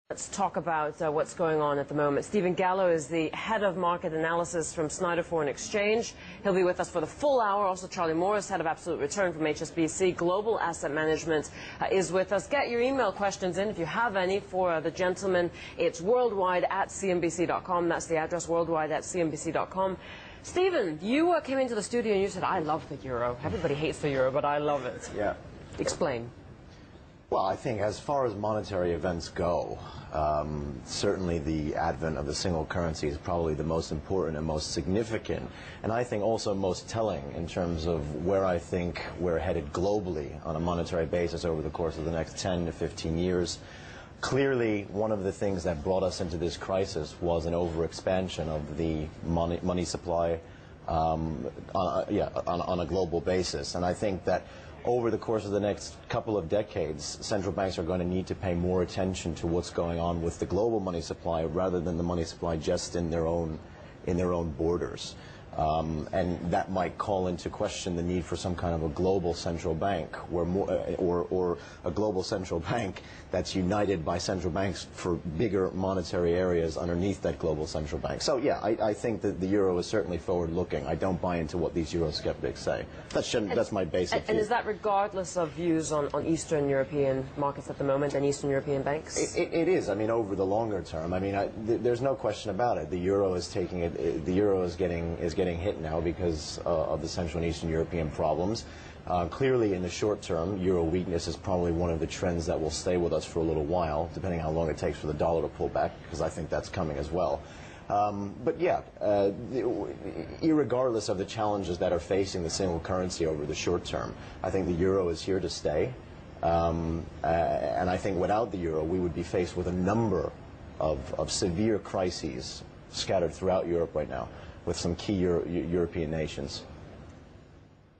Let's talk about what's going on at the moment. Stephen Gallo is the head of market analysis from Snyder Foreign Exchange. He'll be with us for the full hour. Also, Charlie Morris, head of absolute return from HSBC. Global Asset Management is with us. Get your email questions in if you have any for the gentleman. It's worldwide@cnbc.com. That's the address, worldwide@cnbc.com. Stephen, you came into the studio and you said, I love the euro. Everybody hates the euro, but I love it. Yeah. Explain. Well, I think as far as monetary events go, certainly the advent of the single currency is probably the most important and most significant, and I think also most telling in terms of where I think we're headed globally on a monetary basis over the course of the next 10 to 15 years. Clearly, one of the things that brought us into this crisis was an overexpansion of the money supply on a global basis, and I think that over the course of the next couple of decades, central banks are going to need to pay more attention to what's going on with the global money supply rather than the money supply just in their own borders. And that might call into question the need for some kind of a global central bank, or a global central bank that's united by central banks for bigger monetary areas underneath that global central bank. So yeah, I think that the euro is certainly forward-looking. I don't buy into what these Eurosceptics say. That's my basic view. And is that regardless of views on Eastern European markets at the moment and Eastern European banks? It is. I mean, over the longer term. I mean, there's no question about it. The euro is taking it. The euro is getting hit now because of the Central and Eastern European problems. Clearly, in the short term, euro weakness is probably one of the trends that will stay with us for a little while, depending how long it takes for the dollar to pull back, because I think that's coming as well. But yeah, irregardless of the challenges that are facing the single currency over the short term, I think the euro is here to stay. And I think without the euro, we would be faced with a number of severe crises scattered throughout Europe right now, with some key European nations.